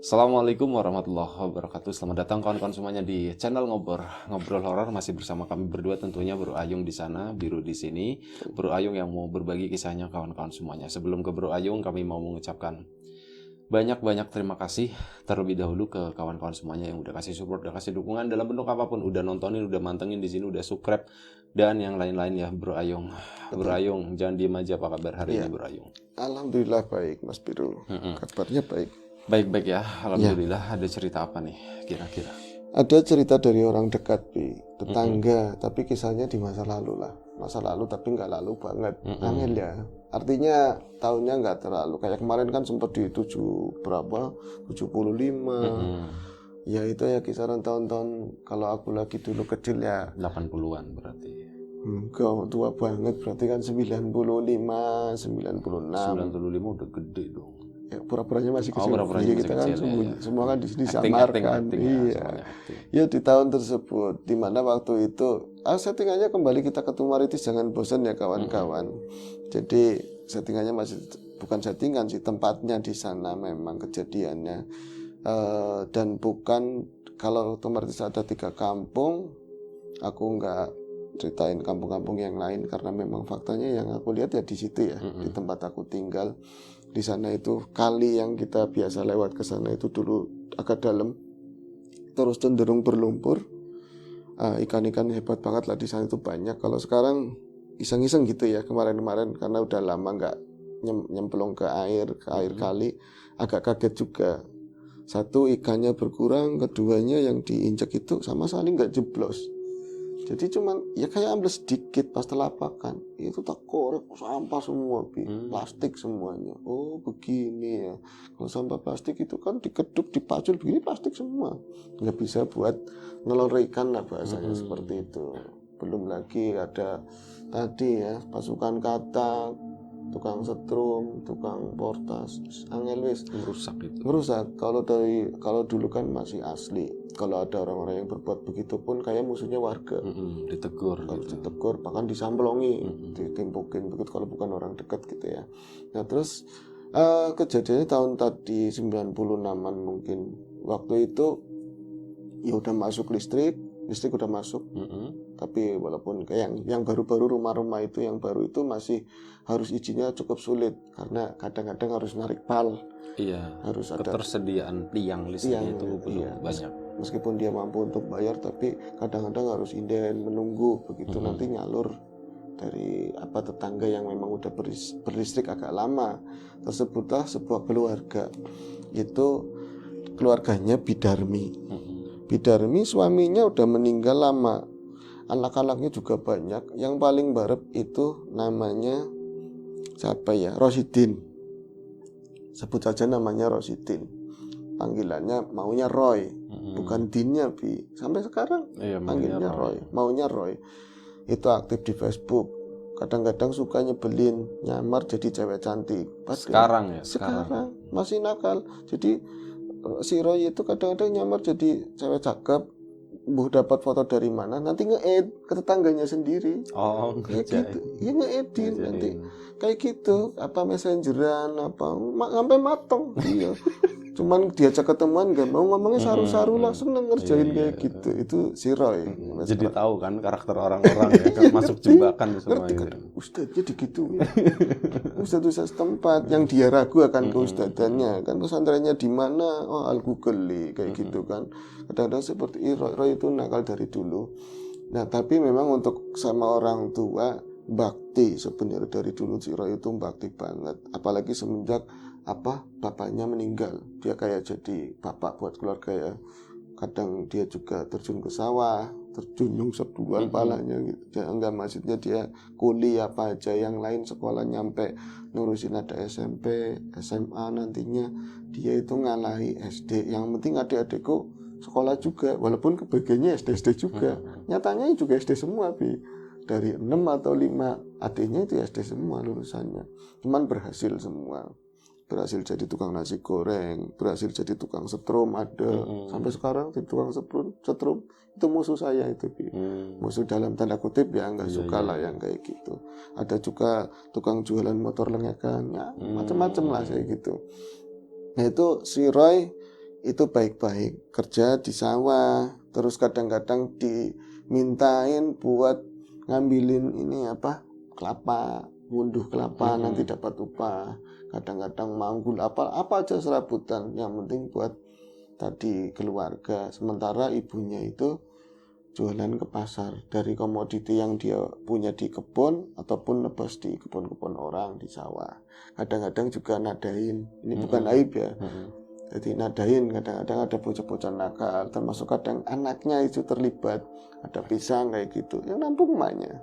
Assalamualaikum warahmatullahi wabarakatuh. Selamat datang kawan-kawan semuanya di channel Ngobrol Horor. Masih bersama kami berdua tentunya, Bro Ayung di sana, Biru di sini. Bro Ayung yang mau berbagi kisahnya kawan-kawan semuanya. Sebelum ke Bro Ayung, kami mau mengucapkan banyak-banyak terima kasih terlebih dahulu ke kawan-kawan semuanya yang udah kasih support, udah kasih dukungan dalam bentuk apapun, udah nontonin, udah mantengin di sini, udah subscribe dan yang lain-lain ya, Bro Ayung. Bro Ayung, jangan diem aja, apa kabar hari ini, Bro Ayung? Alhamdulillah baik, Mas Biru. Kabarnya baik. Baik-baik ya, alhamdulillah. Ada cerita apa nih kira-kira? Ada cerita dari orang dekat, tetangga, tapi kisahnya di masa lalu lah. Masa lalu tapi nggak lalu banget. Angel ya. Artinya tahunnya nggak terlalu. Kayak kemarin kan sempat di 75. Ya itu ya kisaran tahun-tahun kalau aku lagi dulu kecil ya. 80-an berarti. Enggak tua banget, berarti kan 95, 96. 95 udah gede dong. Ya, pura-puranya masih kecil. Pura-puranya masih Kita kan kecil, ya. semua kan disamarkan. Iya. Ya di tahun tersebut, dimana waktu itu settingannya kembali kita ke Tumaritis, jangan bosan ya kawan-kawan. Jadi settingannya masih bukan settingan sih, tempatnya di sana memang kejadiannya. Dan bukan, kalau Tumaritis ada 3 kampung, aku nggak ceritain kampung-kampung yang lain karena memang faktanya yang aku lihat ya di situ ya, di tempat aku tinggal. Di sana itu kali yang kita biasa lewat ke sana itu dulu agak dalam, terus cenderung berlumpur. Ikan-ikan hebat banget lah di sana itu banyak. Kalau sekarang iseng-iseng gitu ya kemarin-kemarin karena udah lama nggak nyemplung ke air kali, agak kaget juga. Satu, ikannya berkurang, keduanya yang diinjak itu sama sekali nggak jeblos. Jadi cuman ya kayak ambles sedikit pas telapakan. Itu tak korek sampah semua, plastik semuanya. Oh begini ya. Kalau sampah plastik itu kan dikeduk, dipacul begini plastik semua. Nggak bisa buat ngelor ikan lah bahasanya seperti itu. Belum lagi ada tadi ya pasukan katak, tukang setrum, tukang portas, angel wis Merusak itu. merusak. Kalau dulu kan masih asli. Kalau ada orang-orang yang berbuat begitu pun kayak musuhnya warga. Ditegur Kalau gitu. ditegur bahkan disamplongi, ditimpukin begitu kalau bukan orang dekat gitu ya. Nah terus kejadiannya tahun tadi 96-an mungkin. Waktu itu ya udah masuk listrik udah masuk. Tapi walaupun kayak yang baru-baru rumah-rumah itu yang baru itu masih harus izinnya cukup sulit karena kadang-kadang harus narik pal. Iya. Harus ada ketersediaan tiang listriknya itu belum banyak. Meskipun dia mampu untuk bayar, tapi kadang-kadang harus inden menunggu begitu nanti nyalur dari tetangga yang memang udah berlistrik agak lama. Tersebutlah sebuah keluarga. Itu keluarganya Bidarmi. Bidarmi suaminya udah meninggal lama. Anak-anaknya juga banyak. Yang paling barep itu namanya siapa ya? Rosidin. Sebut saja namanya Rosidin. Panggilannya maunya Roy, bukan Dinnya sampai sekarang panggilnya Roy. Maunya Roy. Itu aktif di Facebook. Kadang-kadang suka nyebelin, nyamar jadi cewek cantik. Sekarang masih nakal. Jadi si Roy itu kadang-kadang nyamar jadi cewek cakep. Dapat foto dari mana, nanti nge-add ke tetangganya sendiri. Kayak gitu. Ya nge-addin nanti. Kayak gitu, messengeran sampai mateng. Iya. Cuman diajak ketemuan gak mau, ngomongnya saru-saru lah, seneng ngerjain kayak gitu. Itu si Roy. Jadi tahu kan karakter orang-orang ya, masuk jebakan semua gitu. Ustadznya digituin. Ustadz setempat yang dia ragu akan keustadannya kan, pesantrennya di mana, al Google kayak gitu kan. Kadang-kadang seperti Roy itu nakal dari dulu. Nah tapi memang untuk sama orang tua bakti sebenarnya dari dulu. Si Roy itu bakti banget, apalagi semenjak bapaknya meninggal, dia kayak jadi bapak buat keluarga ya. Kadang dia juga terjun ke sawah, terjun nyungsep duluan palanya gitu. Enggak, maksudnya dia kuliah apa aja, yang lain sekolah nyampe ngurusin ada SMP, SMA nantinya. Dia itu ngalahi SD. Yang penting adik-adikku sekolah juga, walaupun kebagiannya SD juga. Nyatanya juga SD semua, dari 6 atau 5 adiknya itu SD semua lulusannya. Cuman berhasil semua. Berhasil jadi tukang nasi goreng, berhasil jadi tukang setrum ada. Sampai sekarang jadi tukang setrum itu musuh saya itu. Musuh dalam tanda kutip ya, nggak suka lah yang kayak gitu. Ada juga tukang jualan motor lengekan, ya macam-macam lah kayak gitu. Nah itu si Roy itu baik-baik, kerja di sawah, terus kadang-kadang dimintain buat ngambilin ini kelapa, ngunduh kelapa nanti dapat upah. Kadang-kadang manggul apa aja serabutan, yang penting buat tadi keluarga. Sementara ibunya itu jualan ke pasar dari komoditi yang dia punya di kebun ataupun nebas di kebun-kebun orang di sawah. Kadang-kadang juga nadain, ini bukan aib ya. Jadi nadain, kadang-kadang ada bocah-bocah nakal, termasuk kadang anaknya itu terlibat, ada pisang kayak gitu, yang nampung emaknya.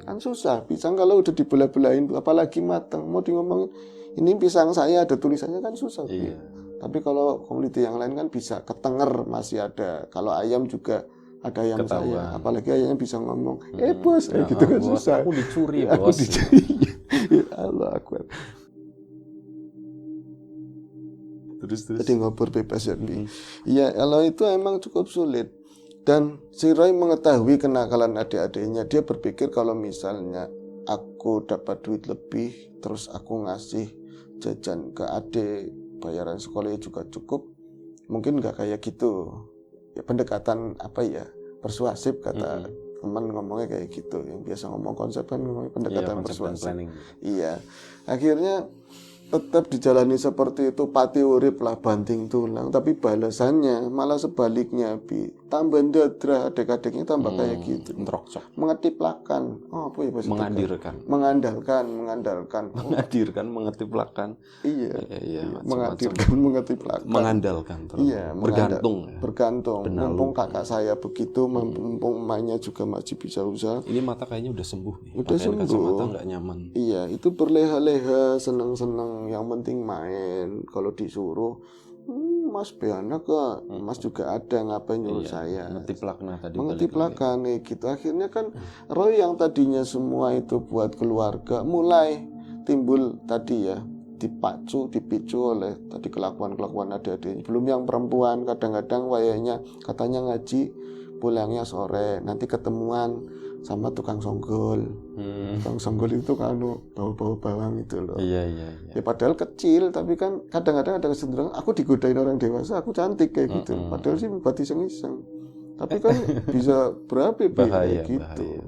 Kan susah, pisang kalau udah dibelah-belahin, apalagi matang, mau di ngomongin ini pisang saya ada tulisannya kan susah. Iya. Tapi kalau komoditi yang lain kan bisa, ketenger masih ada. Kalau ayam juga ada ayam saya, apalagi ayamnya bisa ngomong, bos, gitu kan bos, susah. Aku dicuri Aku bos. dicuri. Ya Allah Akbar. Terus. Jadi ngobrol bebas ya. Iya, kalau itu emang cukup sulit. Dan si Roy mengetahui kenakalan adik-adiknya. Dia berpikir kalau misalnya aku dapat duit lebih, terus aku ngasih jajan ke adik, bayaran sekolahnya juga cukup, mungkin nggak kayak gitu. Ya pendekatan persuasif kata teman ngomongnya kayak gitu. Yang biasa ngomong konsep kan ngomongnya pendekatan persuasif. Iya. Akhirnya tetap dijalani seperti itu, pati urip lah banting tulang, tapi balasannya malah sebaliknya, tambah dadra, adik-adiknya tambah kayak gitu, mengetiplakan, mengandalkan, mengetiplakan, iya, mengetiplakan, mengandalkan, iya, bergantung, mumpung kakak saya begitu, mumpung emaknya juga masih bisa usaha. Ini mata kayaknya udah sembuh nih, udah sembuh, kacamata nggak nyaman. Iya, itu berleha-leha, seneng-seneng, yang penting main. Kalau disuruh, Mas Beana ke, Mas juga ada, ngapain nyuruh saya? Mengetiplakan kayak gitu. Akhirnya kan Roy yang tadinya semua itu buat keluarga, mulai timbul tadi ya, dipicu oleh tadi kelakuan adik-adik. Belum yang perempuan, kadang-kadang wayahnya katanya ngaji, pulangnya sore, nanti ketemuan sama tukang songgol. Tukang songgol itu kan bau-bau bawang itu loh. Iya. Ya padahal kecil, tapi kan kadang-kadang ada kecenderungan aku digodain orang dewasa, aku cantik kayak gitu. Padahal sih buat iseng-iseng. Tapi kan bisa berapi kayak gitu. Bahaya.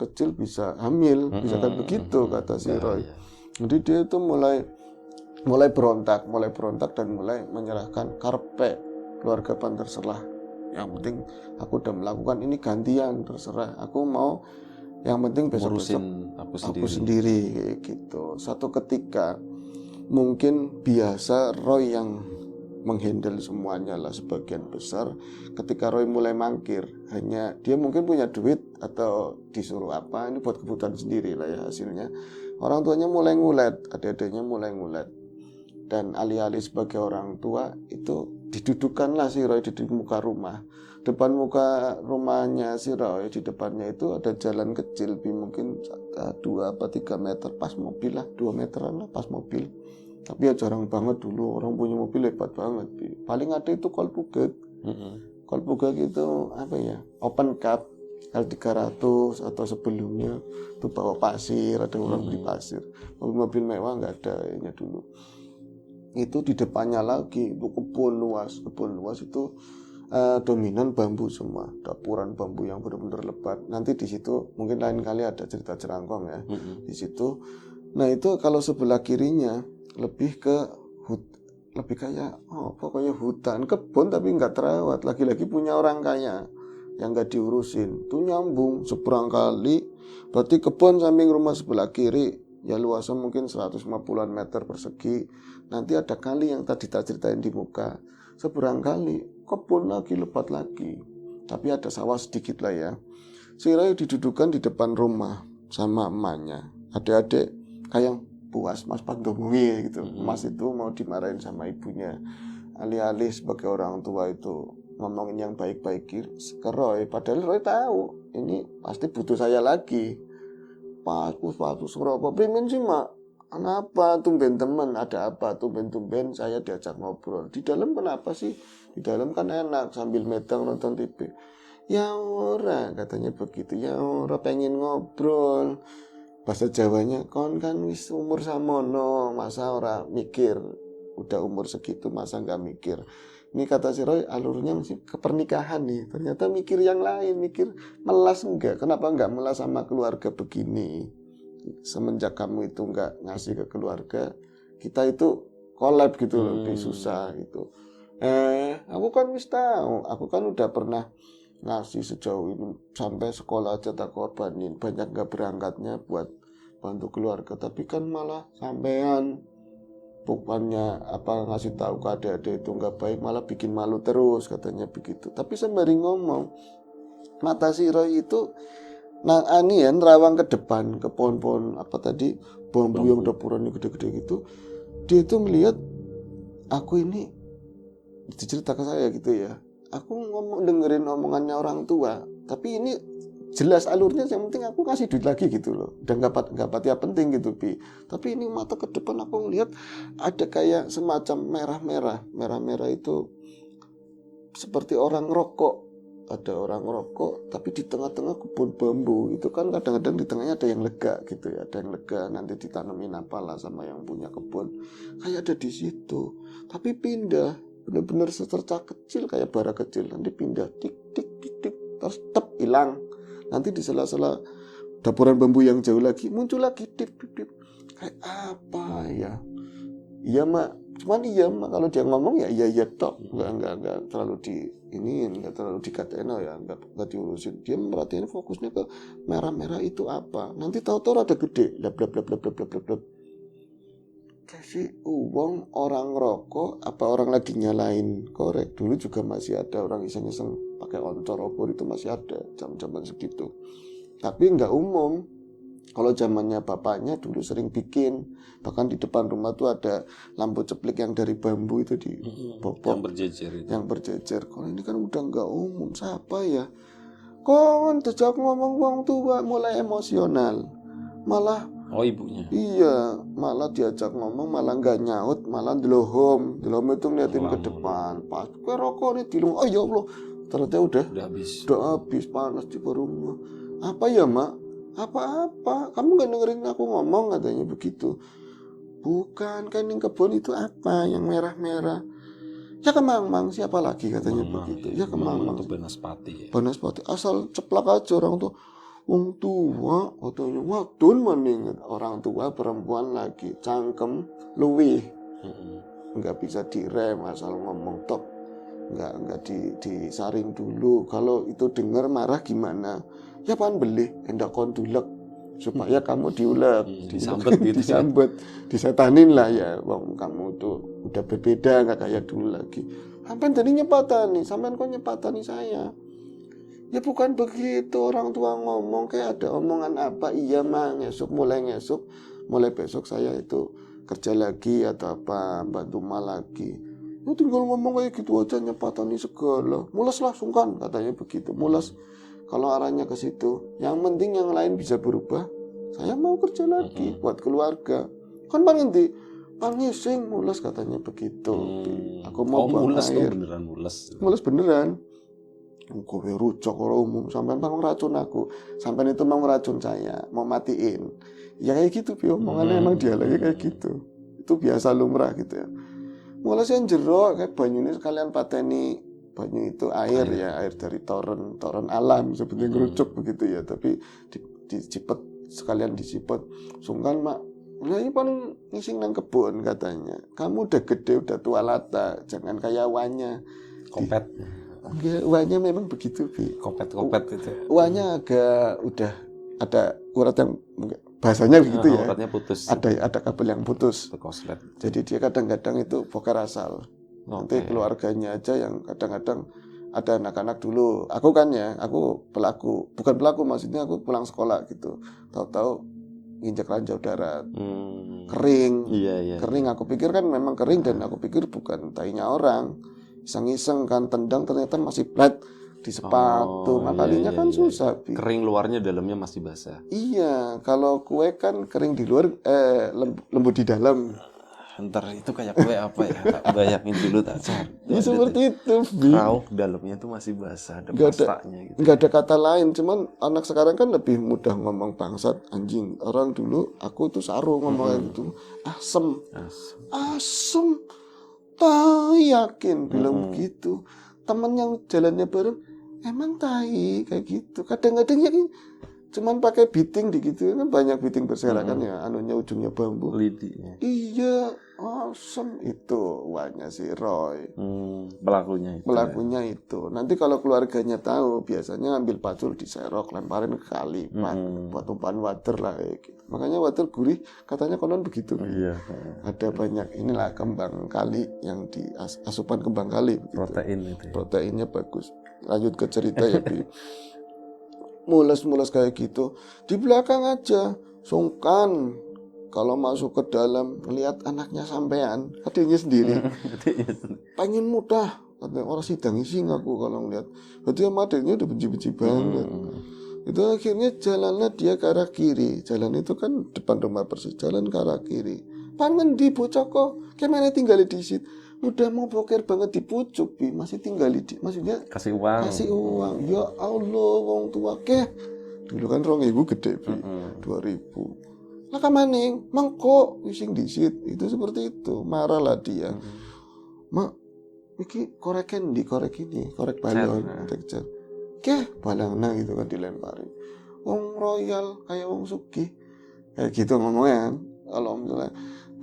Kecil bisa hamil, bisa kan begitu kata si Roy. Jadi dia itu mulai berontak dan mulai menyerahkan karpet keluarga pan terserah. Yang penting aku udah melakukan ini, gantian terserah. Aku mau, yang penting besok-besok aku sendiri kayak gitu. Satu ketika mungkin biasa Roy yang menghandle semuanya lah sebagian besar. Ketika Roy mulai mangkir, hanya dia mungkin punya duit atau disuruh apa, ini buat kebutuhan sendiri lah ya hasilnya. Orang tuanya mulai ngulet, adik-adiknya mulai ngulet. Dan alih-alih sebagai orang tua itu didudukanlah si Roy di muka rumah. Depan muka rumahnya si Roy, di depannya itu ada jalan kecil, mungkin 2-3 meter, pas mobil lah, 2 meteran lah pas mobil. Tapi ya jarang banget dulu orang punya mobil, hebat banget. Paling ada itu Kolpuget. Kolpuget itu open cab L300 atau sebelumnya itu bawa pasir, ada orang beli pasir. Mobil mewah nggak ada ya dulu. Itu di depannya lagi itu kebun luas itu dominan bambu semua, dapuran bambu yang benar-benar lebat. Nanti di situ mungkin lain kali ada cerita jerangkong ya. Di situ. Nah itu kalau sebelah kirinya lebih kayak pokoknya hutan, kebun tapi nggak terawat. Lagi-lagi punya orang kaya yang nggak diurusin. Itu nyambung seberang kali. Berarti kebun samping rumah sebelah kiri ya luasnya mungkin 150-an meter persegi. Nanti ada kali yang tadi tak ceritain di muka, seberang kali kebun lagi, lebat lagi, tapi ada sawah sedikit lah ya. Si Roy didudukan di depan rumah sama emaknya. Adik-adik kayak puas, Mas Pandomungi gitu. Mas itu mau dimarahin sama ibunya. Alih-alih sebagai orang tua itu ngomongin yang baik-baik ke Roy, padahal Roy tahu ini pasti butuh saya lagi. Pak Suropo pengen sih mak, kenapa tumben teman, ada apa tumben saya diajak ngobrol. Di dalam kenapa sih? Di dalam kan enak sambil medang nonton TV. Ya ora, katanya begitu. Ya ora, pengen ngobrol. Bahasa Jawanya, kon kan wis umur samono, masa ora mikir. Udah umur segitu masa nggak mikir. Ini kata si Roy, alurnya masih ke pernikahan nih. Ternyata mikir yang lain, mikir melas enggak. Kenapa enggak melas sama keluarga begini? Semenjak kamu itu enggak ngasih ke keluarga, kita itu collab gitu loh, susah gitu. Aku kan wis tahu, aku kan udah pernah ngasih sejauh ini, sampai sekolah aja tak korbanin, banyak enggak berangkatnya buat bantu keluarga, tapi kan malah sampean bukannya apa ngasih tahu ke adik-adik itu nggak baik, malah bikin malu terus, katanya begitu. Tapi sembari ngomong, mata si Roy itu anian rawang ke depan ke pohon-pohon apa tadi, bambu yang udah ukurannya gede-gede gitu. Dia itu melihat aku ini, dicerita ke saya gitu ya, aku dengerin omongannya orang tua, tapi ini jelas alurnya, yang penting aku kasih duit lagi gitu loh, dan nggak patia penting gitu Bi. Tapi ini mata ke depan aku ngeliat ada kayak semacam merah-merah itu seperti orang rokok, ada orang rokok tapi di tengah-tengah kebun bambu itu kan, kadang-kadang di tengahnya ada yang lega gitu ya, ada yang lega, nanti ditanamin apalah sama yang punya kebun, kayak ada di situ, tapi pindah bener-bener secercah kecil kayak bara kecil, nanti pindah tik tik tik tik, terus tep hilang. Nanti di sela-sela dapuran bambu yang jauh lagi muncul lagi, dip dip dip. Kayak apa ya? Iya mak, cuman iya mak, kalau dia ngomong ya iya tok, nggak terlalu nggak terlalu dikatain ya, nggak diurusin. Dia merhatiin fokusnya ke merah-merah itu apa. Nanti tahu-tahu ada gede, blab blab blab blab blab blab blab. Kasih uang orang rokok, apa orang lagi nyalain korek. Dulu juga masih ada orang iseng-iseng pakai oncor obor, itu masih ada jam-jaman segitu. Tapi nggak umum. Kalau zamannya bapaknya dulu sering bikin, bahkan di depan rumah tuh ada lampu ceplik yang dari bambu itu di bopok, yang berjejer. Kalau ini kan udah nggak umum. Siapa ya? Kon sejak ngomong wong tua mulai emosional, malah ibunya. Iya, malah diajak ngomong malah nggak nyaut, malah ndelom itu ngeliatin ke depan. Pas kue rokok nih dilung, oh ya Allah, ternyata udah habis panas di rumah. Apa ya mak? Apa? Kamu nggak dengerin aku ngomong, katanya begitu. Bukan, kan yang kebun itu apa? Yang merah-merah. Ya kemang-mang, siapa lagi katanya begitu. Ya kemang-mang. Itu Banaspati. Banaspati, asal ceplak aja orang tuh. Wong tua, katanya wadon maning, orang tua perempuan lagi cangkem luwih, nggak bisa direm, asal ngomong tok, nggak disaring dulu. Kalau itu dengar marah gimana? Ya pan beli, hendak kondulek supaya kamu diulek, disambet gitu, disambet, disetanin lah ya. Wong kamu tuh udah berbeda, nggak kayak dulu lagi. Sampai jadi nyepatani, sampai kok nyepatani saya. Ya bukan begitu, orang tua ngomong kayak ada omongan apa, iya mah mulai besok saya itu kerja lagi atau apa, bantu ma lagi. Ya tinggal ngomong kayak gitu aja, nyepatani segala. Mules langsung kan, katanya begitu, mules. Kalau arahnya ke situ, yang penting yang lain bisa berubah. Saya mau kerja lagi buat keluarga. Kan pan ngendi? Pan ngising, mules, katanya begitu. Aku mau buang mules air. Beneran mules. Mules beneran. Kowe rucok orang umum, sampean mau ngeracun aku, sampean itu mau ngeracun saya, mau matiin. Ya kayak gitu, omongannya emang dialognya kayak gitu. Itu biasa lumrah gitu ya. Mulai saya jeruk kayak banyu ini sekalian pateni, banyu itu air ya, air dari toren alam seperti ngerucuk begitu ya, tapi dicipet sekalian disipet. Sungkan mak, nah ini paling ngising nang kebun, katanya. Kamu udah gede, udah tua lata, jangan kayak wanya. Kompet. Uangnya memang begitu, Bi. Kompet itu. Uangnya agak udah ada urat yang bahasanya begitu ya. Uratnya putus. Ada kabel yang putus. Koslet. Jadi dia kadang-kadang itu bokar asal. Nanti keluarganya aja yang kadang-kadang ada anak-anak dulu. Aku kan ya, aku bukan pelaku, maksudnya aku pulang sekolah gitu. Tahu-tahu nginjek ranjau darat. Kering. Iya. Kering, aku pikir kan memang kering, dan aku pikir bukan tainya orang. Iseng-iseng kan tendang, ternyata masih flat di sepatu. Makanya kan susah. Kering luarnya, dalamnya masih basah. Iya, kalau kue kan kering di luar, lembut di dalam. Ntar itu kayak kue apa ya? Tak bayangin dulu, tak cari. Ya seperti itu. Rauk dalamnya tuh masih basah, ada pastanya gitu. Nggak ada kata lain, cuman anak sekarang kan lebih mudah ngomong bangsat, anjing. Orang dulu, aku tuh saru ngomong gitu. Asem. yakin bilang begitu. Temen yang jalannya bareng emang kayak gitu. Kadang-kadang ya cuman pakai biting gitu kan, banyak biting berserakan ya, anunya ujungnya bambu. Lidinya. Iya, awesome itu uangnya si Roy. Pelakunya itu. Nanti kalau keluarganya tahu, biasanya ambil pacul diserok, lemparin ke kali, buat umpan water lah gitu. Makanya water gurih, katanya konon begitu. Iya. Ada banyak inilah kembang kali yang di asupan kembang kali. Begitu. Protein itu. Ya. Proteinnya bagus. Lanjut ke cerita ya, Bi. Mules-mules kayak gitu. Di belakang aja, sungkan. Kalau masuk ke dalam, ngelihat anaknya sampean, adiknya sendiri. Pengen mudah. Katanya orang sidang ising aku kalau ngeliat. Berarti sama adiknya udah benci-benci banget. Itu akhirnya jalannya dia ke arah kiri. Jalan itu kan depan rumah persis. Jalan ke arah kiri. Pangen di bocah kok. Kayak tinggal di situ. Udah mau boker banget di pucuk, Bi. Masih tinggal di, maksudnya kasih uang. Ya Allah, wong tua ke. Dulu kan 2.000 gede, Bi. 2.000. Lah kamaning, mangko ising disit. Itu seperti itu. Marah lah dia. Mak, iki korek balon, korek cat. Balangna gitu kan dilemparin. Wong royal kayak wong sugih. Kayak gitu ngomongnya kan. Kalau misalnya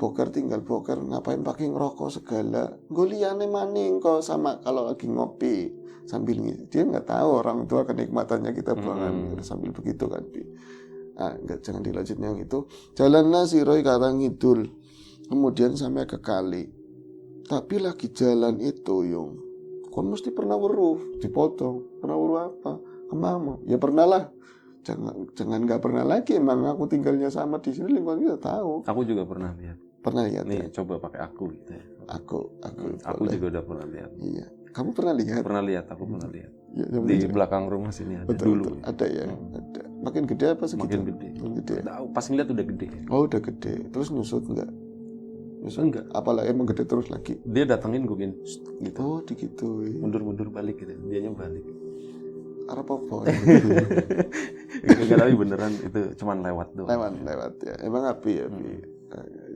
boker tinggal boker, ngapain pakai ngerokok segala. Goliane maning kok sama kalau lagi ngopi sambil dia nggak tahu orang tua kenikmatannya kita buangan sambil begitu kan. Jangan dilanjut yang itu. Jalanlah si Roy ke arah ngidul. Kemudian sampai ke kali. Tapi lagi jalan itu Yung, kon mesti pernah weruh dipotong. Pernah weruh apa? Kemama? Ya pernah lah. Jangan nggak pernah lagi. Emang aku tinggalnya sama di sini, lingkungan kita tahu. Aku juga pernah lihat. Pernah lihat? Nih, ya? Coba pakai aku gitu ya. Aku juga udah pernah lihat. Iya. Kamu pernah lihat? Pernah lihat, aku pernah lihat. Ya, di belakang rumah sini ada. Betul. Ada ya. Ada. Makin gede apa segitu? Makin gede. Pas ngeliat udah gede. Oh, udah gede. Terus nyusut enggak? Enggak. Apalah emang gede terus lagi. Dia datengin gue gitu. Oh, digituin. Mundur balik gitu. Dianya balik. Arep apa? Enggak, tapi beneran itu cuman lewat doang. Lewat ya. Emang api ya, Bi.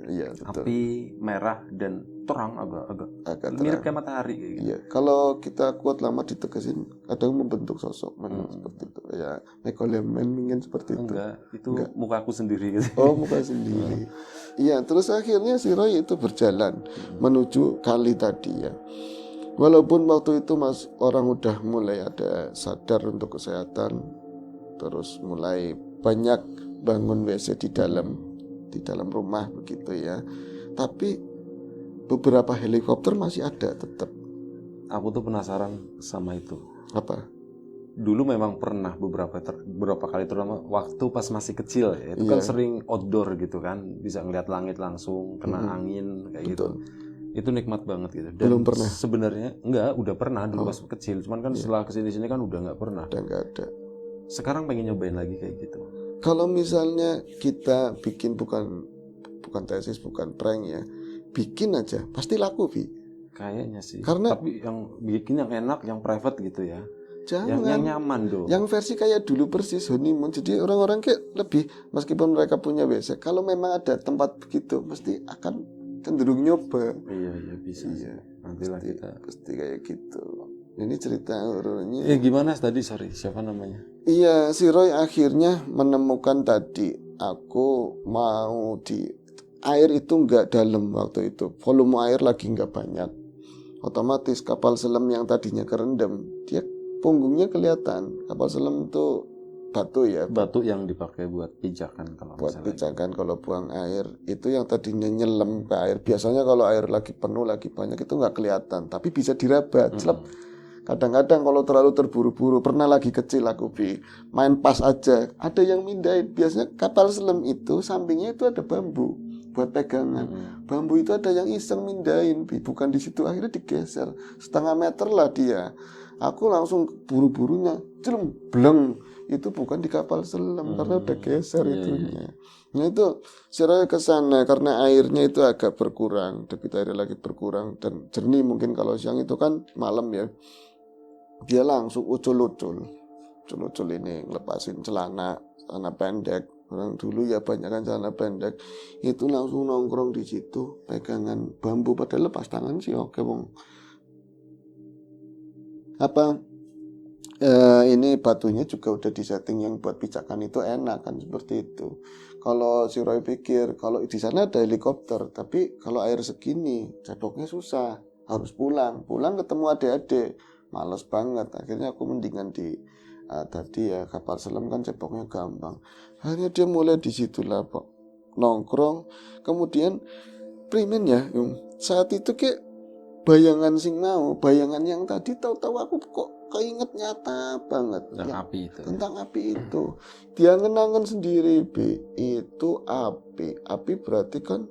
Iya, betul. Api merah dan terang agak mirip kayak matahari kayak gitu. Iya, kalau kita kuat lama ditegesin kadang membentuk sosok seperti itu. Ya, Mekolemen ingin seperti itu. Itu muka aku sendiri gitu. Oh, muka sendiri. Iya, terus akhirnya si Roy itu berjalan menuju kali tadi ya. Walaupun waktu itu orang udah mulai ada sadar untuk kesehatan, terus mulai banyak bangun WC di dalam rumah begitu ya. Tapi beberapa helikopter masih ada tetap. Aku tuh penasaran sama itu. Apa? Dulu memang pernah beberapa kali, terutama waktu pas masih kecil ya. Itu kan sering outdoor gitu kan, bisa ngeliat langit langsung, kena angin kayak gitu. Itu nikmat banget gitu. Dan belum pernah. Sebenarnya udah pernah dulu pas kecil. Cuman kan setelah kesini kan udah nggak pernah. Udah nggak ada. Sekarang pengen nyobain lagi kayak gitu. Kalau misalnya kita bikin bukan tesis, bukan prank ya, bikin aja pasti laku, Bi. Kayaknya sih. Karena tapi yang bikin yang enak, yang private gitu ya. Jangan. Yang nyaman dong. Yang versi kayak dulu persis honeymoon. Jadi orang-orang kayak lebih, meskipun mereka punya WC, kalau memang ada tempat begitu, pasti akan cenderung nyoba. Iya bisa. Iya. Nantilah kita pasti kayak gitu. Ini cerita horornya. Gimana tadi? Sorry, siapa namanya? Iya, si Roy akhirnya menemukan tadi. Aku mau di air itu nggak dalam waktu itu. Volume air lagi nggak banyak. Otomatis kapal selam yang tadinya kerendam, dia punggungnya kelihatan. Kapal selam itu batu ya. Batu yang dipakai buat pijakan kalau buat pijakan kalau buang air. Itu yang tadinya nyelam ke air. Biasanya kalau air lagi penuh, lagi banyak itu nggak kelihatan. Tapi bisa diraba. Kadang-kadang kalau terlalu terburu-buru, pernah lagi kecil aku main pas aja, ada yang mindahin. Biasanya kapal selam itu sampingnya itu ada bambu buat pegangan. Bambu itu ada yang iseng mindahin, bukan di situ, akhirnya digeser setengah meter lah dia. Aku langsung buru-burunya, bleng, itu bukan di kapal selam karena udah geser itunya. Nah itu saya ke sana karena airnya itu agak berkurang, debit airnya lagi berkurang dan jernih. Mungkin kalau siang itu kan malam ya. Dia langsung ucul-ucul ini ngelepasin celana pendek, Orang dulu ya banyak kan celana pendek, itu langsung nongkrong di situ, pegangan bambu padahal lepas tangan sih oke wong. Apa ini batunya juga udah disetting yang buat pijakan itu enak kan seperti itu. Kalau si Roy pikir kalau di sana ada helikopter, tapi kalau air segini ceboknya susah, harus pulang ketemu adik-adik, males banget. Akhirnya aku mendingan di tadi ya kapal selam kan ceboknya gampang. Akhirnya dia mulai di situlah Pak nongkrong. Kemudian primen ya, saat itu kayak bayangan yang tadi tahu-tahu aku kok keinget nyata banget tentang api itu. Dia ngenangan sendiri, itu api berarti kan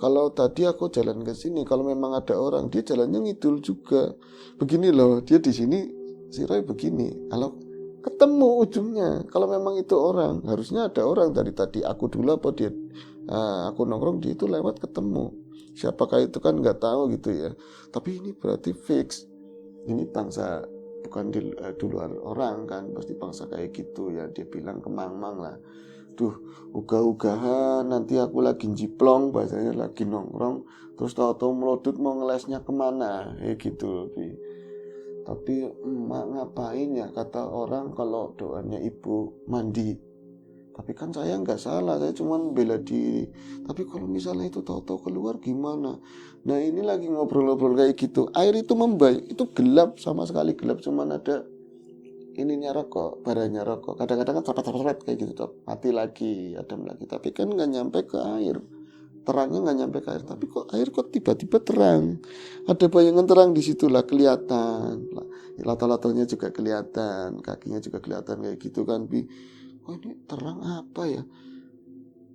kalau tadi aku jalan ke sini, kalau memang ada orang, dia jalannya ngidul juga. Begini loh, dia di sini si Roy begini. Kalau ketemu ujungnya, kalau memang itu orang, harusnya ada orang dari tadi aku dulu apa dia aku nongkrong di itu lewat ketemu. Siapakah itu kan nggak tahu gitu ya. Tapi ini berarti fix. Ini bangsa bukan di luar orang kan, pasti bangsa kayak gitu ya. Dia bilang kemang-mang lah. Duh, ugah-ugahan nanti aku lagi jiplong, bahasanya lagi nongkrong, terus tahu-tahu melodut mau ngelesnya kemana, gitu. Tapi emak ngapain ya, kata orang kalau doanya ibu mandi. Tapi kan saya nggak salah, saya cuma bela diri. Tapi kalau misalnya itu tahu-tahu keluar gimana? Nah ini lagi ngobrol-ngobrol kayak gitu. Air itu itu gelap, sama sekali gelap, cuma ada ininya rokok, baranya rokok. Kadang-kadang kan sapet-sapet kayak gitu, mati lagi, adem lagi. Tapi kan nggak nyampe ke air, terangnya nggak nyampe ke air. Tapi kok air kok tiba-tiba terang? Ada bayangan terang di situlah kelihatan. Latar-latarnya juga kelihatan, kakinya juga kelihatan kayak gitu kan. Oh ini terang apa ya?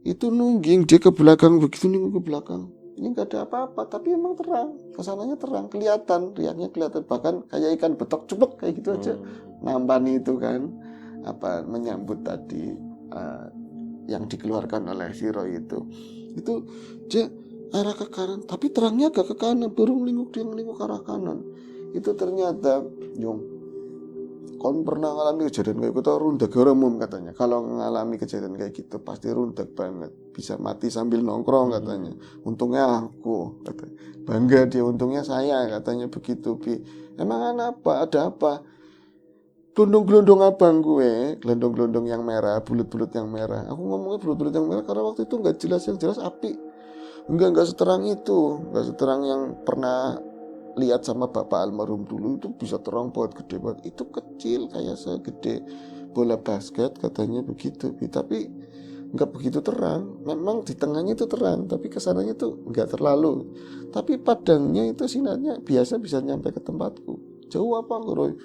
Itu nungging dia ke belakang begitu, nungging ke belakang. Ini nggak ada apa-apa, tapi emang terang. Kesananya terang, kelihatan, riaknya kelihatan. Bahkan kayak ikan betok cepek kayak gitu aja. Nampani itu kan apa menyambut tadi yang dikeluarkan oleh si Roy itu dia arah ke kanan, tapi terangnya agak ke kanan, baru melingkuk ke arah kanan. Itu ternyata kon pernah ngalami kejadian kayak gitu, rundak umum katanya. Kalau ngalami kejadian kayak gitu pasti rundak banget, bisa mati sambil nongkrong katanya. Untungnya aku, katanya. Bangga dia, untungnya saya, katanya begitu. Emang apa? Ada apa? Gelondong-gelondong abang gue, gelondong-gelondong yang merah, bulut-bulut yang merah. Aku ngomongnya bulut-bulut yang merah karena waktu itu nggak jelas, yang jelas api. Nggak seterang itu, nggak seterang yang pernah lihat sama bapak almarhum dulu. Itu bisa terang banget, gede banget. Itu kecil kayak segede bola basket katanya begitu. Tapi nggak begitu terang. Memang di tengahnya itu terang, tapi kesananya itu nggak terlalu. Tapi padangnya itu sinarnya biasa bisa nyampe ke tempatku. Jauh apa Roy?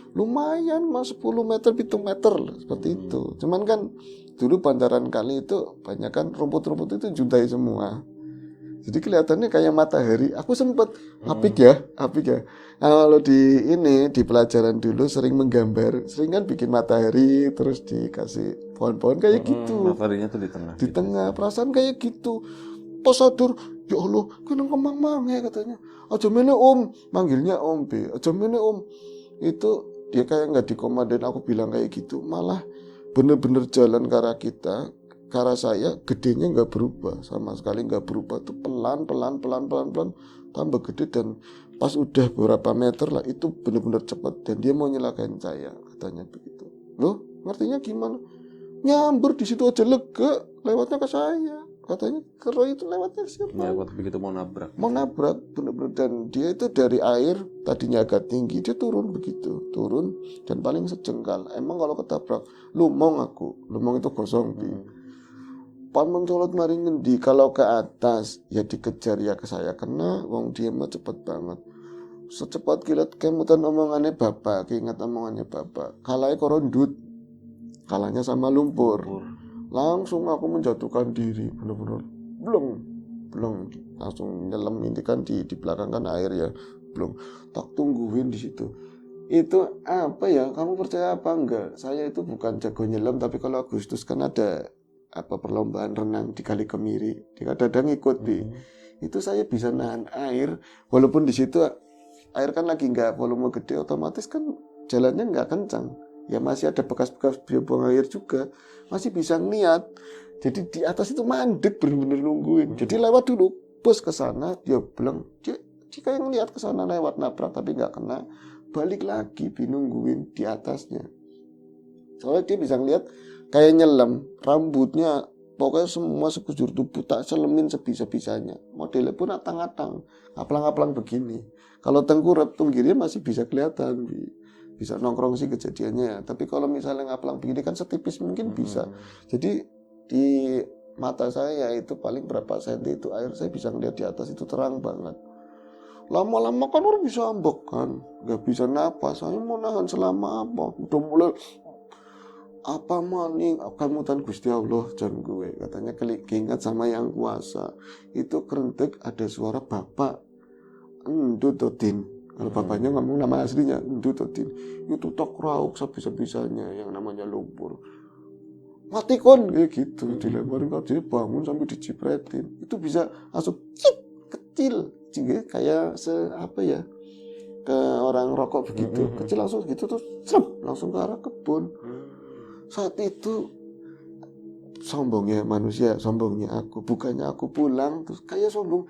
Lumayan mas, 10 meter, 7 meter seperti itu. Cuman kan dulu bantaran kali itu banyak kan rumput-rumput itu juntai semua. Jadi kelihatannya kayak matahari. Aku sempet apik ya. Kalau di pelajaran dulu sering menggambar, sering kan bikin matahari terus dikasih pohon-pohon kayak gitu. Mataharinya tuh di tengah. Di tengah, perasaan kayak gitu. Pas sadar, ya Allah, kena kemang-mang ya katanya. Aja mene om, manggilnya om B. Aja mene om. Itu dia kayak nggak dikomandan, aku bilang kayak gitu. Malah bener-bener jalan ke arah kita. Karena saya gedenya nggak berubah, sama sekali nggak berubah, tuh pelan tambah gede, dan pas udah beberapa meter lah itu bener-bener cepat dan dia mau nyelakain saya, katanya begitu. Loh, ngertinya gimana? Nyamber di situ aja lega, lewatnya ke saya, katanya kero itu lewatnya siapa? Ya, waktu begitu mau nabrak bener-bener, dan dia itu dari air tadinya agak tinggi, dia turun dan paling sejengkal. Emang kalau ketabrak lumong itu gosong pan mencolot mari ngendi, kalau ke atas ya dikejar ya ke saya kena, wong dia mah cepet banget, secepat kilat kemutan omongannya bapak, keinget omongannya bapak, kalahnya korondut, kalahnya sama lumpur. Langsung aku menjatuhkan diri, bener-bener belum langsung nyelam, ini kan di belakang kan air ya, belum tak tungguin di situ. Itu apa ya, kamu percaya apa enggak, saya itu bukan jago nyelam, tapi kalau Agustus kan ada perlombaan renang di Kali Kemiri, dia kadang ikut itu saya bisa nahan air, walaupun di situ air kan lagi nggak volume gede, otomatis kan jalannya nggak kencang, ya masih ada bekas-bekas dia buang air juga, masih bisa ngeliat. Jadi di atas itu mandek bener-bener nungguin. Jadi lewat dulu, bus ke sana, dia bilang dia kayak ngeliat ke sana lewat nabrak tapi nggak kena, balik lagi nungguin di atasnya. Soalnya dia bisa ngeliat kayak nyelam, rambutnya pokoknya semua sekujur tubuh tak selemin sebisa-bisanya. Modelnya pun atang-atang, aplang-aplang begini. Kalau tengkurap tunggirnya masih bisa kelihatan, bisa nongkrong sih kejadiannya. Tapi kalau misalnya ngaplang begini kan setipis mungkin bisa. Jadi di mata saya itu paling berapa senti itu air saya bisa ngeliat di atas itu terang banget. Lama-lama kan orang bisa ambek kan, nggak bisa napas. Saya mau nahan selama apa? Udah mulai apa maning kamu tan Gusti Allah jan gue katanya keingat sama yang kuasa itu kerentek ada suara bapak Endutodin. Kalau bapaknya ngomong nama aslinya Endutodin itu tok rauk sebisa-bisanya yang namanya lumpur mati kon kayak gitu dilemparin kalau dia bangun sampai dicipretin itu bisa langsung kecil kayak apa ya ke orang rokok begitu kecil langsung gitu terus langsung ke arah kebun. Saat itu sombongnya manusia, sombongnya aku, bukannya aku pulang terus kayak sombong,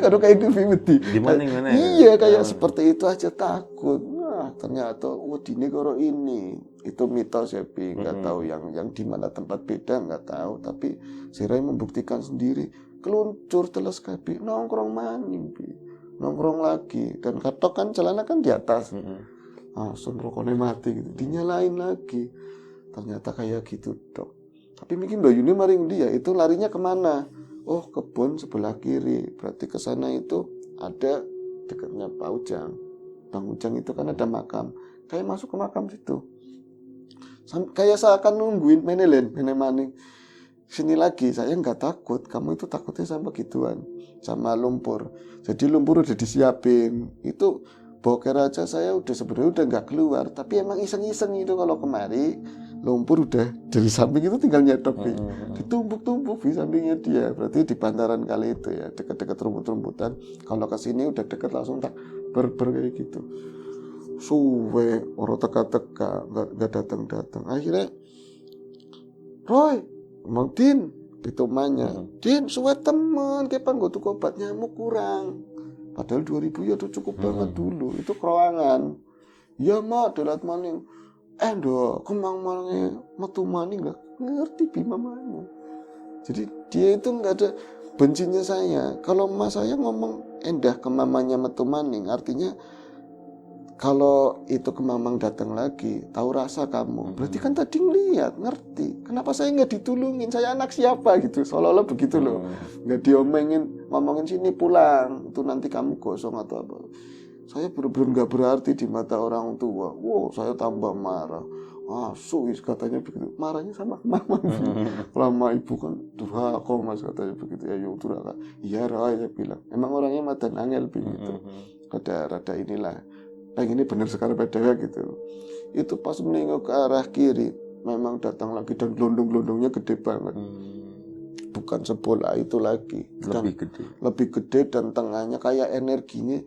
kalau kayak gitu Gimana? Iya kayak seperti itu aja takut. Nah ternyata ini koro ini itu mitos ya Pi, nggak tahu yang di mana tempat beda nggak tahu, tapi Sirai membuktikan sendiri, keluncur teles kapi nongkrong maning Pi, nongkrong lagi dan katok kan celana kan di atas, langsung rokoknya mati gitu, dinyalain lagi. Ternyata kayak gitu dok. Tapi mungkin Bayuni maring dia itu larinya kemana? Oh kebun sebelah kiri. Berarti ke sana itu ada dekatnya Pak Ujang. Bang Ujang itu kan ada makam. Kayak masuk ke makam situ. Kayak seakan nungguin maning. Sini lagi saya nggak takut. Kamu itu takutnya sama gituan, sama lumpur. Jadi lumpur udah disiapin. Itu boker aja saya sebenarnya udah nggak keluar. Tapi emang iseng-iseng itu kalau kemari. Lumpur udah dari samping itu tinggal nyedok ditumpuk-tumpuk di sampingnya dia. Berarti di bantaran kali itu ya dekat-dekat rumput-rumputan. Kalau ke sini udah dekat langsung tak berber kayak gitu. Suwe orang teka-teka nggak datang. Akhirnya Roy, Mang Din itu manya, Din suwe temen kapan gue tuh obat nyamuk kurang. Padahal 2000 ya tuh cukup banget dulu. Itu keruangan. Ya mak delat maning. Kemang malangnya metu maning gak ngerti bima mana. Jadi dia itu nggak ada bencinya saya. Kalau mas saya ngomong endah ke mamanya metu maning, artinya kalau itu ke mamang datang lagi, tahu rasa kamu. Berarti kan tadi ngeliat, ngerti. Kenapa saya nggak ditulungin? Saya anak siapa gitu? Seolah-olah begitu loh. Nggak diomongin, ngomongin sini pulang. Itu nanti kamu gosong atau apa. Saya benar-benar gak berarti di mata orang tua. Wow, saya tambah marah. Suis katanya begitu. Marahnya sama mama. Lama ibu kan durhaka mas katanya begitu. Ya durhaka. Iya Raya bilang. Emang orangnya madan angel begitu. Rada inilah. Ini benar sekarang beda gitu. Itu pas menengok ke arah kiri, memang datang lagi dan gelondong-gelondongnya gede banget. Bukan sebola itu lagi. Lebih gede dan tengahnya kayak energinya.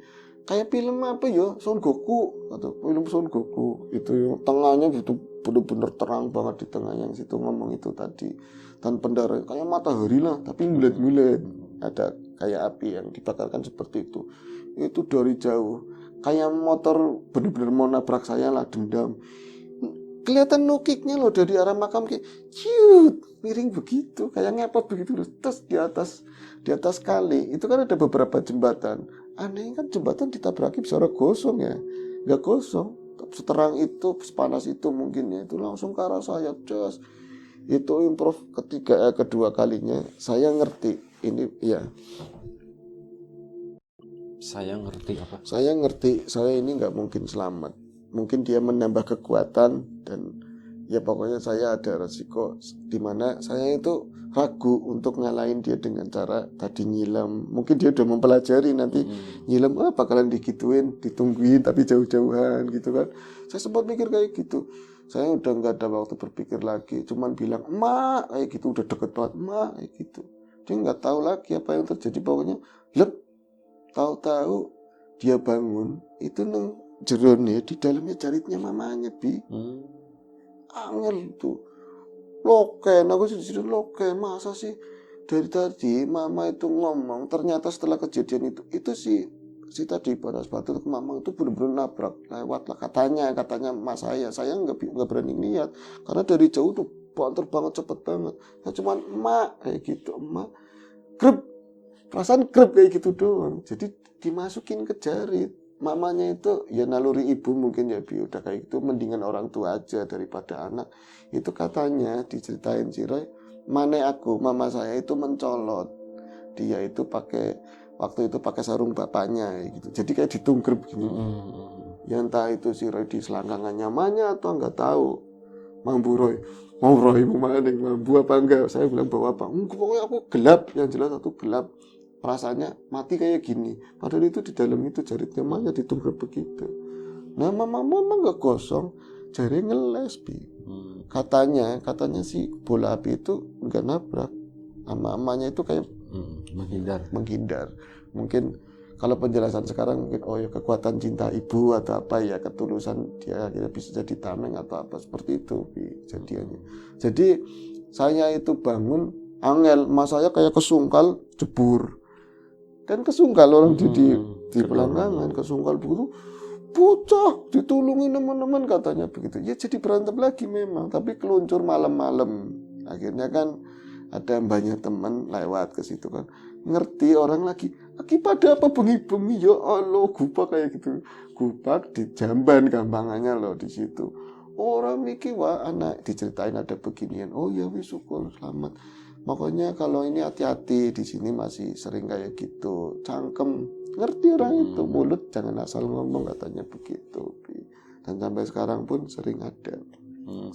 Kayak film apa ya, Son Goku atau film Son Goku itu yang tengahnya gitu bener-bener terang banget di tengah yang situ ngomong itu tadi. Dan pendaranya kayak matahari lah, tapi mulet-mulet. Ada kayak api yang dibakarkan seperti itu. Itu dari jauh. Kayak motor bener-bener mau nabrak saya lah, dendam. Kelihatan nukiknya loh dari arah makam kayak ciut, miring begitu, kayak ngepot begitu terus di atas kali. Itu kan ada beberapa jembatan. Aneh kan jembatan ditabraki bisa gosong ya, nggak gosong. Seterang itu, sepanas itu mungkin ya, itu langsung ke arah saya. Just itu improv kedua kalinya saya ngerti ini ya. Saya ngerti apa? Saya ngerti saya ini nggak mungkin selamat. Mungkin dia menambah kekuatan dan ya pokoknya saya ada resiko di mana saya itu ragu untuk ngalahin dia dengan cara tadi nyilam. Mungkin dia udah mempelajari nanti nyilam bakalan digituin, ditungguin tapi jauh-jauhan gitu kan. Saya sempat mikir kayak gitu. Saya udah nggak ada waktu berpikir lagi, cuman bilang emak kayak gitu, udah deket banget emak kayak gitu. Dia nggak tahu lagi apa yang terjadi, pokoknya tahu-tahu dia bangun itu jerone di dalamnya jaritnya mamanya, Bi. Hmm. Angel tuh. Loken, aku sih disuruh loken. Masa sih dari tadi mama itu ngomong, ternyata setelah kejadian itu si tadi panas batu ke mama itu benar-benar nabrak lewat lah katanya mas saya nggak berani lihat karena dari jauh tuh banter banget cepet banget. Saya cuman emak kayak gitu, emak grep, perasaan grep kayak gitu doang. Jadi dimasukin ke jarit. Mamanya itu ya naluri ibu mungkin ya, Bi, udah kayak gitu mendingan orang tua aja daripada anak. Itu katanya diceritain si Roy, mama saya itu mencolot. Dia itu waktu itu pakai sarung bapaknya gitu. Jadi kayak ditungkrep gitu. Ya entah itu si Roy di selangkangan nyamannya atau nggak tahu. Mambu Roy, mau Roy mau mana nih, mambu apa enggak? Saya bilang bawa apa? Pokoknya aku gelap, yang jelas aku gelap. Perasaannya mati kayak gini. Padahal itu di dalam itu jaritnya mamanya ditungkrep begitu. Nah mama nggak kosong, jari ngeles, Bi. Katanya si bola api itu nggak nabrak, mamanya itu kayak menghindar. Mungkin kalau penjelasan sekarang mungkin oh ya kekuatan cinta ibu atau apa ya, ketulusan dia akhirnya bisa jadi tameng atau apa seperti itu, Bi, jadiannya. Jadi saya itu bangun angel, mas saya kayak kesungkal jebur. Kan kesungkal orang di pelanggangan, kesungkal begitu, bocah ditolongin teman-teman katanya begitu. Ya jadi berantem lagi memang, tapi keluncur malam-malam. Akhirnya kan ada banyak teman lewat ke situ kan, ngerti orang lagi pada apa bengi-bengi ya Allah, gubak kayak gitu, gubak di Jamban gampangannya loh di situ. Orang mikir wah anak diceritain ada beginian, oh ya wis syukur selamat. Makanya kalau ini hati-hati, di sini masih sering kayak gitu, cangkem, ngerti orang itu, mulut jangan asal ngomong katanya begitu. Dan sampai sekarang pun sering ada.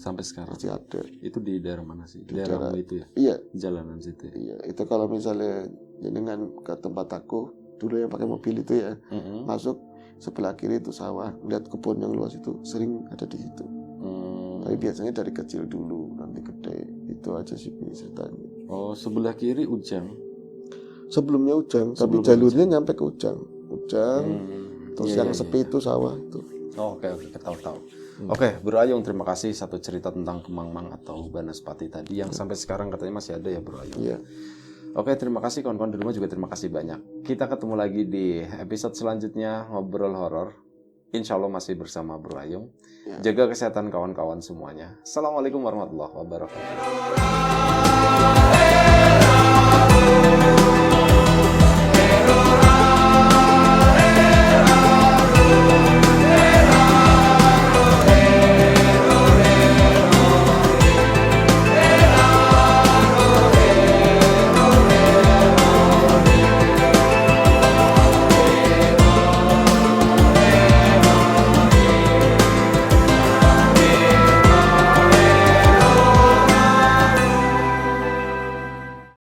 Sampai sekarang masih ada. Itu di daerah mana sih? Di daerah itu ya? Iya. Jalanan situ ya? Iya. Itu kalau misalnya dengan ke tempat aku dulu yang pakai mobil itu ya, masuk sebelah kiri itu sawah, lihat kebun yang luas itu sering ada di situ. Tapi biasanya dari kecil dulu, nanti gede. Itu aja sih ceritanya. Oh, sebelah kiri Ujang. Sebelumnya Ujang, tapi jalurnya nyampe ke Ujang. Terus yang sepi itu sawah itu. Oh, oke, tahu. Oke, Bro Ayung, terima kasih satu cerita tentang Kemangmang atau Banaspati tadi yang sampai sekarang katanya masih ada ya, Bro Ayung. Iya. Oke, terima kasih kawan-kawan di rumah juga terima kasih banyak. Kita ketemu lagi di episode selanjutnya Ngobrol Horor. Insya Allah masih bersama Bro Ayung. Ya. Jaga kesehatan kawan-kawan semuanya. Assalamualaikum warahmatullahi wabarakatuh.